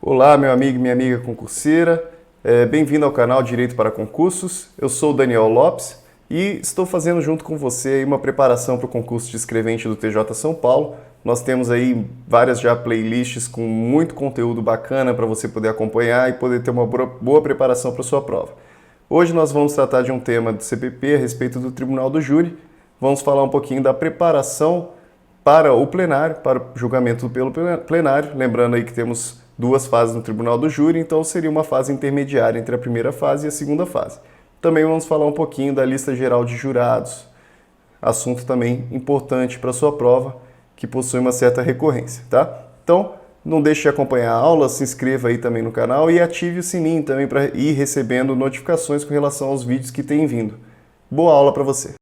Olá, meu amigo e minha amiga concurseira. Bem-vindo ao canal Direito para Concursos. Eu sou o Daniel Lopes e estou fazendo junto com você aí uma preparação para o concurso de escrevente do TJ São Paulo. Nós temos aí várias já playlists com muito conteúdo bacana para você poder acompanhar e poder ter uma boa preparação para a sua prova. Hoje nós vamos tratar de um tema do CPP a respeito do Tribunal do Júri. Vamos falar um pouquinho da preparação para o plenário, para o julgamento pelo plenário. Lembrando aí que temos duas fases no Tribunal do Júri, então seria uma fase intermediária entre a primeira fase e a segunda fase. Também vamos falar um pouquinho da lista geral de jurados, assunto também importante para a sua prova, que possui uma certa recorrência, tá? Então, não deixe de acompanhar a aula, se inscreva aí também no canal e ative o sininho também para ir recebendo notificações com relação aos vídeos que têm vindo. Boa aula para você!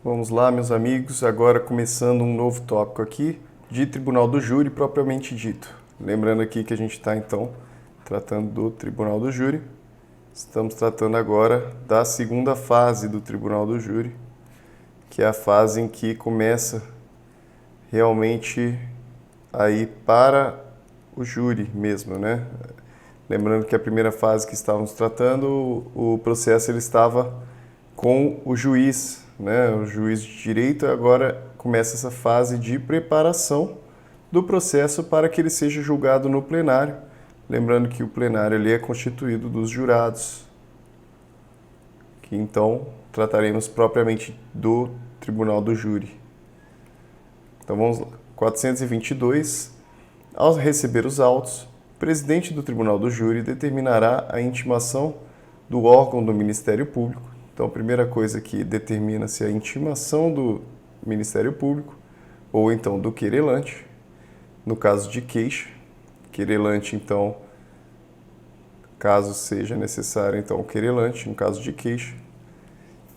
Vamos lá, meus amigos, agora começando um novo tópico aqui de Tribunal do Júri propriamente dito. Lembrando aqui que a gente está, então, tratando do Tribunal do Júri. Estamos tratando agora da segunda fase do Tribunal do Júri, que é a fase em que começa realmente aí para o júri mesmo, né? Lembrando que a primeira fase que estávamos tratando, o processo ele estava com o juiz, né? O juiz de direito. Agora começa essa fase de preparação do processo para que ele seja julgado no plenário. Lembrando que o plenário ele é constituído dos jurados, que então trataremos propriamente do Tribunal do Júri. Então vamos lá. 422. Ao receber os autos, o presidente do Tribunal do Júri determinará a intimação do órgão do Ministério Público. Então, a primeira coisa que determina-se a intimação do Ministério Público, ou então do querelante, no caso de queixa. Querelante, então, caso seja necessário, então, o querelante, no caso de queixa.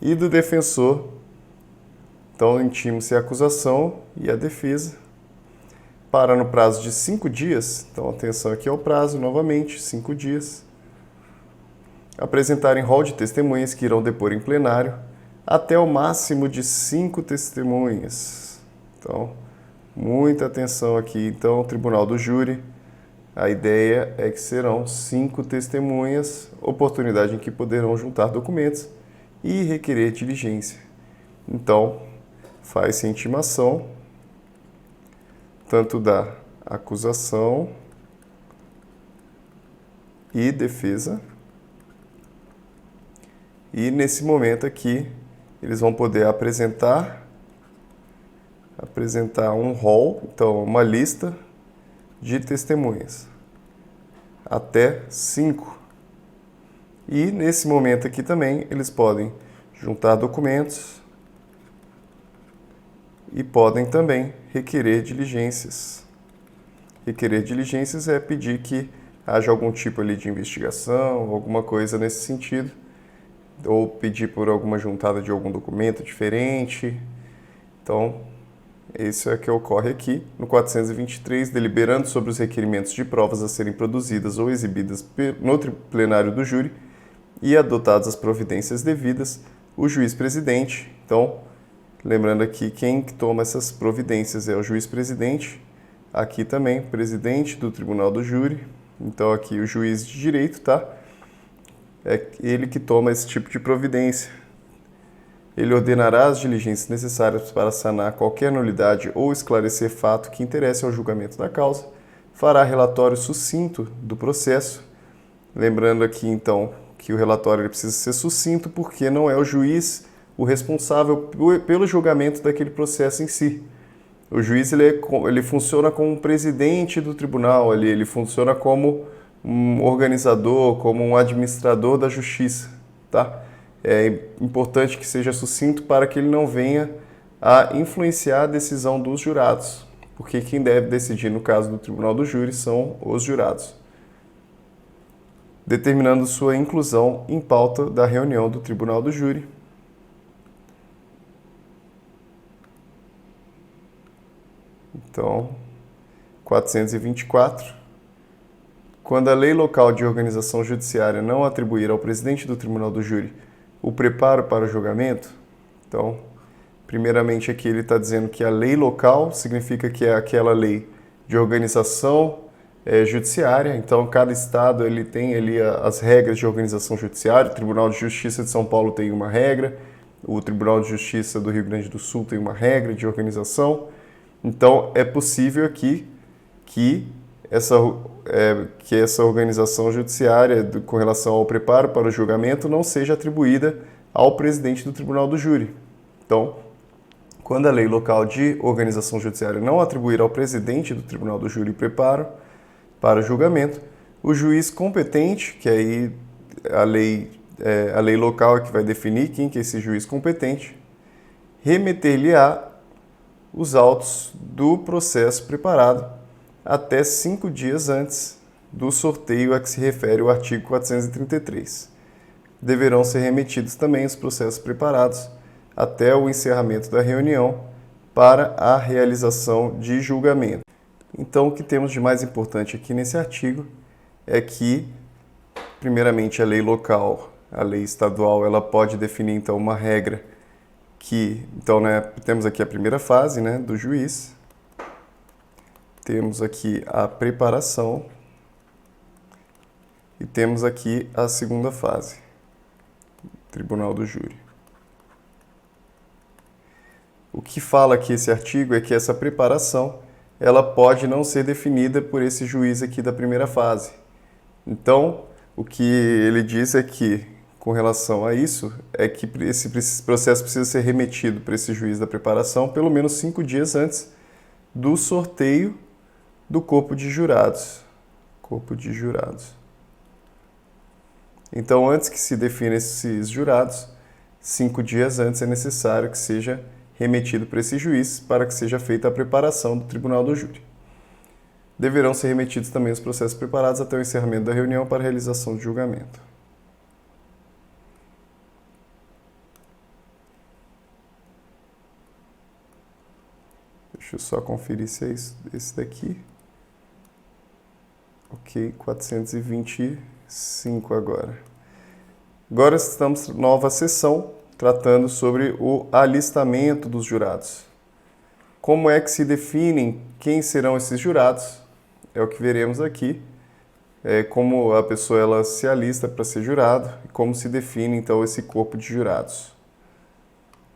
E do defensor, então, intima-se a acusação e a defesa, para no prazo de 5 dias, então, atenção aqui ao prazo, novamente, 5 dias, apresentarem rol de testemunhas que irão depor em plenário até o máximo de 5 testemunhas. Então, muita atenção aqui. Então, Tribunal do Júri, a ideia é que serão 5 testemunhas, oportunidade em que poderão juntar documentos e requerer diligência. Então, faz-se a intimação, tanto da acusação e defesa. E nesse momento aqui, eles vão poder apresentar um rol, então uma lista de testemunhas, até 5. E nesse momento aqui também, eles podem juntar documentos e podem também requerer diligências. Requerer diligências é pedir que haja algum tipo ali de investigação, alguma coisa nesse sentido, ou pedir por alguma juntada de algum documento diferente. Então, isso é o que ocorre aqui no 423, deliberando sobre os requerimentos de provas a serem produzidas ou exibidas no plenário do júri e adotadas as providências devidas, o juiz-presidente. Então, lembrando aqui, quem toma essas providências é o juiz-presidente. Aqui também, presidente do Tribunal do Júri. Então, aqui o juiz de direito, tá? É ele que toma esse tipo de providência. Ele ordenará as diligências necessárias para sanar qualquer nulidade ou esclarecer fato que interesse ao julgamento da causa, fará relatório sucinto do processo. Lembrando aqui, então, que o relatório ele precisa ser sucinto porque não é o juiz o responsável pelo julgamento daquele processo em si. O juiz ele funciona como um presidente do tribunal, ele funciona como um organizador, como um administrador da justiça, tá? É importante que seja sucinto para que ele não venha a influenciar a decisão dos jurados, porque quem deve decidir no caso do Tribunal do Júri são os jurados, determinando sua inclusão em pauta da reunião do Tribunal do Júri. Então, 424. Quando a lei local de organização judiciária não atribuir ao presidente do Tribunal do Júri o preparo para o julgamento, então, Primeiramente, aqui ele está dizendo que a lei local significa que é aquela lei de organização judiciária. Então, cada estado ele tem ali as regras de organização judiciária. O Tribunal de Justiça de São Paulo tem uma regra, o Tribunal de Justiça do Rio Grande do Sul tem uma regra de organização. Então, é possível aqui que essa organização judiciária com relação ao preparo para o julgamento não seja atribuída ao presidente do Tribunal do Júri. Então, quando a lei local de organização judiciária não atribuir ao presidente do Tribunal do Júri preparo para o julgamento, o juiz competente, que aí a lei local é que vai definir quem que é esse juiz competente, remeter-lhe-á os autos do processo preparado até 5 dias antes do sorteio a que se refere o artigo 433. Deverão ser remetidos também os processos preparados até o encerramento da reunião para a realização de julgamento. Então, o que temos de mais importante aqui nesse artigo é que, primeiramente, a lei local, a lei estadual, ela pode definir, então, uma regra que, então, temos aqui a primeira fase, do juiz, temos aqui a preparação e temos aqui a segunda fase, Tribunal do Júri. O que fala aqui esse artigo é que essa preparação ela pode não ser definida por esse juiz aqui da primeira fase. Então, o que ele diz é que, com relação a isso, é que esse processo precisa ser remetido para esse juiz da preparação pelo menos 5 dias antes do sorteio do corpo de jurados. Então, antes que se defina esses jurados, 5 dias antes é necessário que seja remetido para esse juiz para que seja feita a preparação do Tribunal do Júri. Deverão ser remetidos também os processos preparados até o encerramento da reunião para a realização de julgamento. Deixa eu só conferir se é esse daqui. Ok, 425 agora. Agora estamos na nova sessão, tratando sobre o alistamento dos jurados. Como é que se definem quem serão esses jurados? É o que veremos aqui. Como a pessoa ela se alista para ser jurado e como se define, então, esse corpo de jurados.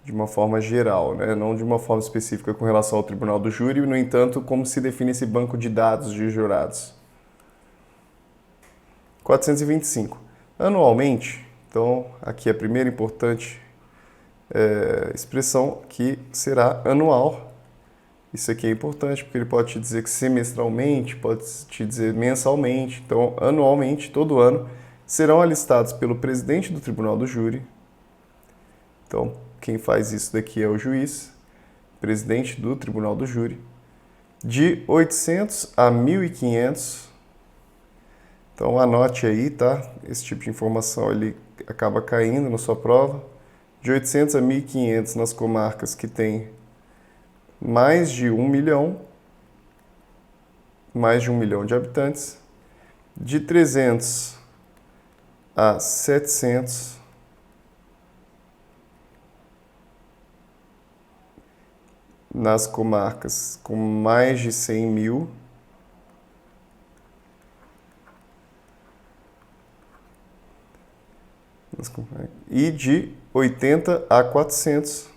De uma forma geral, não de uma forma específica com relação ao Tribunal do Júri, no entanto, como se define esse banco de dados de jurados. 425. Anualmente, então, aqui a primeira importante expressão que será anual. Isso aqui é importante porque ele pode te dizer que semestralmente, pode te dizer mensalmente. Então, anualmente, todo ano, serão alistados pelo presidente do Tribunal do Júri. Então, quem faz isso daqui é o juiz, presidente do Tribunal do Júri, de 800 a 1.500. Então, anote aí, tá? Esse tipo de informação ele acaba caindo na sua prova. De 800 a 1.500 nas comarcas que tem mais de 1 milhão de habitantes. De 300 a 700 nas comarcas com mais de 100 mil. E de 80 a 400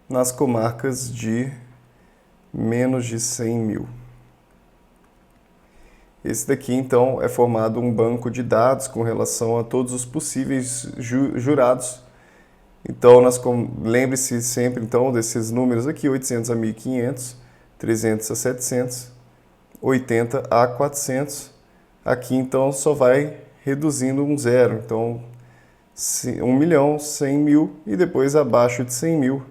nas comarcas de menos de 100 mil. Esse daqui, então, é formado um banco de dados com relação a todos os possíveis jurados. Então, lembre-se sempre, então, desses números aqui, 800 a 1.500, 300 a 700, 80 a 400. Aqui, então, só vai reduzindo um zero. Então, 1 milhão, 100 mil e depois abaixo de 100 mil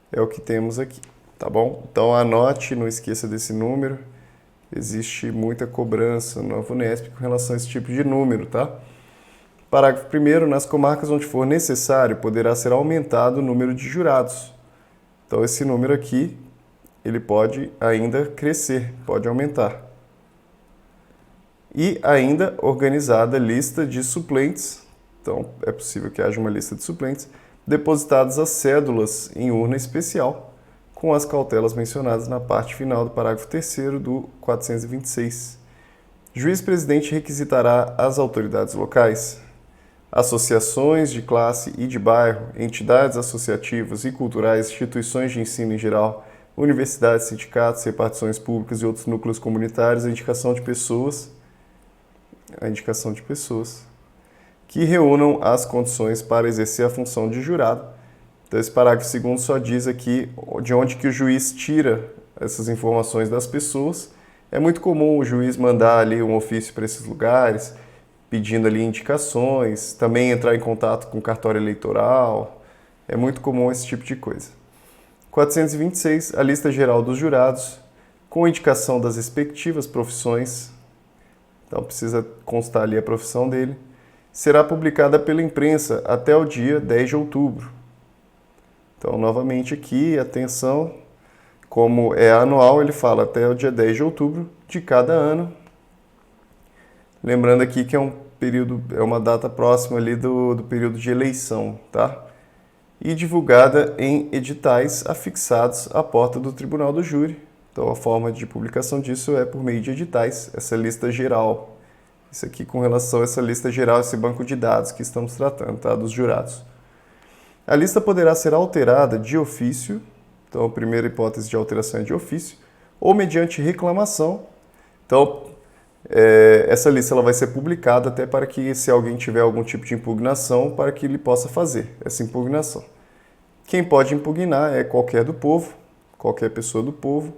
é o que temos aqui, tá bom? Então, anote, não esqueça desse número. Existe muita cobrança na VUNESP com relação a esse tipo de número, tá? Parágrafo 1º, nas comarcas onde for necessário, poderá ser aumentado o número de jurados. Então, esse número aqui, ele pode ainda crescer, pode aumentar. E ainda organizada lista de suplentes. então é possível que haja uma lista de suplentes, depositadas as cédulas em urna especial, com as cautelas mencionadas na parte final do parágrafo 3º do 426. Juiz-presidente requisitará às autoridades locais, associações de classe e de bairro, entidades associativas e culturais, instituições de ensino em geral, universidades, sindicatos, repartições públicas e outros núcleos comunitários, a indicação de pessoas que reúnam as condições para exercer a função de jurado. Então, esse parágrafo 2º só diz aqui de onde que o juiz tira essas informações das pessoas. É muito comum o juiz mandar ali um ofício para esses lugares, pedindo ali indicações, também entrar em contato com o cartório eleitoral. É muito comum esse tipo de coisa. 426, a lista geral dos jurados, com indicação das respectivas profissões. Então, precisa constar ali a profissão dele. Será publicada pela imprensa até o dia 10 de outubro. Então, novamente aqui, atenção, como é anual, ele fala até o dia 10 de outubro de cada ano. Lembrando aqui que é uma data próxima ali do período de eleição, tá? E divulgada em editais afixados à porta do Tribunal do Júri. Então, a forma de publicação disso é por meio de editais, essa lista geral. Isso aqui com relação a essa lista geral, esse banco de dados que estamos tratando, tá? Dos jurados. A lista poderá ser alterada de ofício, então a primeira hipótese de alteração é de ofício, ou mediante reclamação. Então, essa lista ela vai ser publicada até para que, se alguém tiver algum tipo de impugnação, para que ele possa fazer essa impugnação. Quem pode impugnar é qualquer pessoa do povo,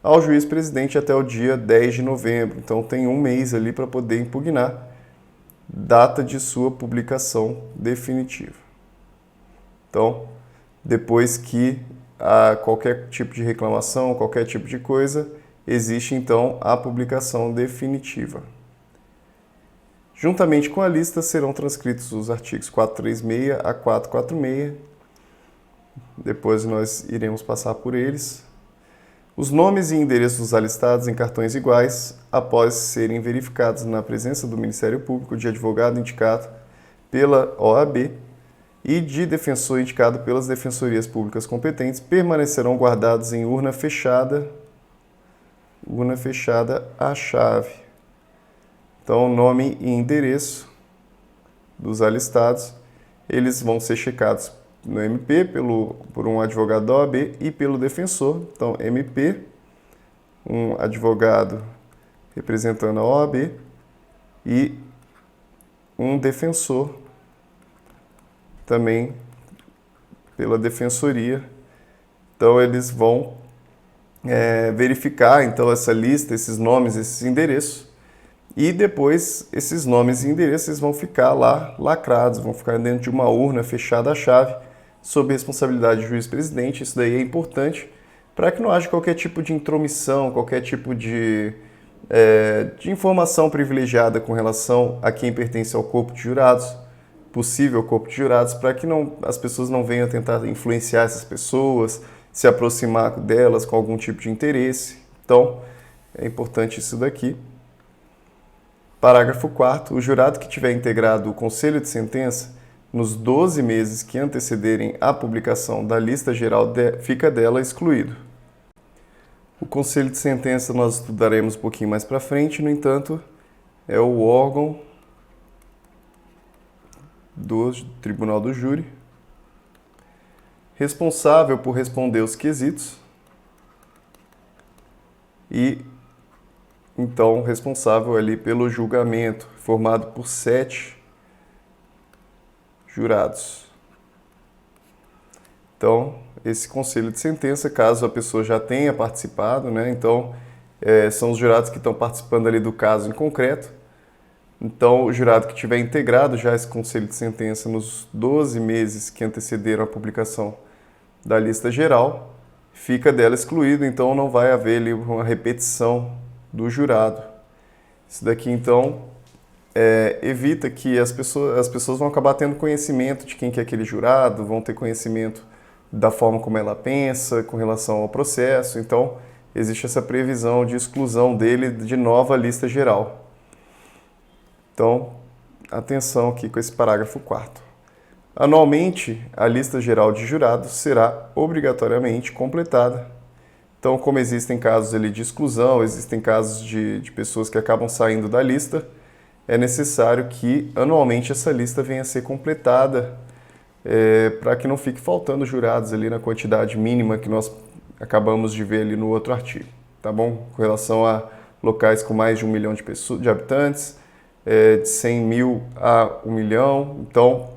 ao juiz-presidente até o dia 10 de novembro. Então tem um mês ali para poder impugnar, data de sua publicação definitiva. Então, depois que há qualquer tipo de reclamação, qualquer tipo de coisa, existe então a publicação definitiva. Juntamente com a lista serão transcritos os artigos 436 a 446. Depois nós iremos passar por eles. Os nomes e endereços dos alistados em cartões iguais, após serem verificados na presença do Ministério Público, de advogado indicado pela OAB e de defensor indicado pelas defensorias públicas competentes, permanecerão guardados em urna fechada à chave. Então, nome e endereço dos alistados, eles vão ser checados no MP por um advogado da OAB e pelo defensor. Então, MP, um advogado representando a OAB e um defensor também pela defensoria. Então, eles vão verificar então essa lista, esses nomes, esses endereços, e depois esses nomes e endereços vão ficar lá lacrados, vão ficar dentro de uma urna fechada à chave, sob responsabilidade do juiz-presidente. Isso daí é importante para que não haja qualquer tipo de intromissão, qualquer tipo de informação privilegiada com relação a quem pertence ao corpo de jurados, possível corpo de jurados, para que as pessoas não venham tentar influenciar essas pessoas, se aproximar delas com algum tipo de interesse. Então, é importante isso daqui. Parágrafo 4º. O jurado que tiver integrado o conselho de sentença nos 12 meses que antecederem a publicação da lista geral fica dela excluído. O conselho de sentença nós estudaremos um pouquinho mais para frente, no entanto, é o órgão do Tribunal do Júri, responsável por responder os quesitos e, então, responsável ali pelo julgamento, formado por 7 jurados. Então, esse conselho de sentença, caso a pessoa já tenha participado, né? Então, são os jurados que estão participando ali do caso em concreto. Então, o jurado que tiver integrado já esse conselho de sentença nos 12 meses que antecederam a publicação da lista geral, fica dela excluído, então não vai haver ali uma repetição do jurado. Isso daqui, então, evita que as pessoas vão acabar tendo conhecimento de quem que é aquele jurado, vão ter conhecimento da forma como ela pensa com relação ao processo. Então, existe essa previsão de exclusão dele de nova lista geral. Então, atenção aqui com esse parágrafo 4º. Anualmente, a lista geral de jurados será obrigatoriamente completada. Então, como existem casos ali de exclusão, existem casos de pessoas que acabam saindo da lista, é necessário que anualmente essa lista venha a ser completada para que não fique faltando jurados ali na quantidade mínima que nós acabamos de ver ali no outro artigo, tá bom? Com relação a locais com mais de 1 milhão de habitantes, de 100 mil a 1 milhão, então,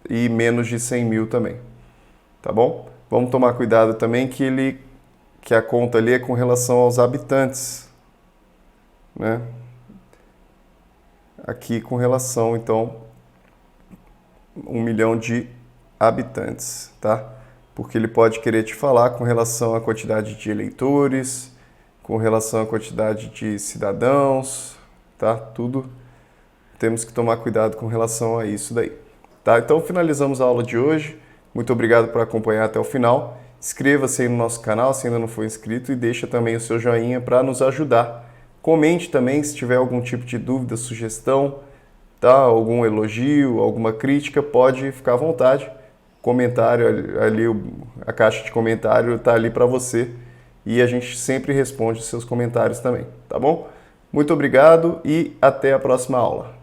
e menos de 100 mil também, tá bom? Vamos tomar cuidado também que a conta ali é com relação aos habitantes, né? Aqui com relação, então, 1 milhão de habitantes, tá? Porque ele pode querer te falar com relação à quantidade de eleitores, com relação à quantidade de cidadãos, tá? Tudo temos que tomar cuidado com relação a isso daí, tá? Então finalizamos a aula de hoje. Muito obrigado por acompanhar até o final. Inscreva-se aí no nosso canal se ainda não for inscrito e deixa também o seu joinha para nos ajudar. Comente também se tiver algum tipo de dúvida, sugestão, tá? Algum elogio, alguma crítica, pode ficar à vontade. Comentário ali, a caixa de comentário está ali para você e a gente sempre responde os seus comentários também, tá bom? Muito obrigado e até a próxima aula.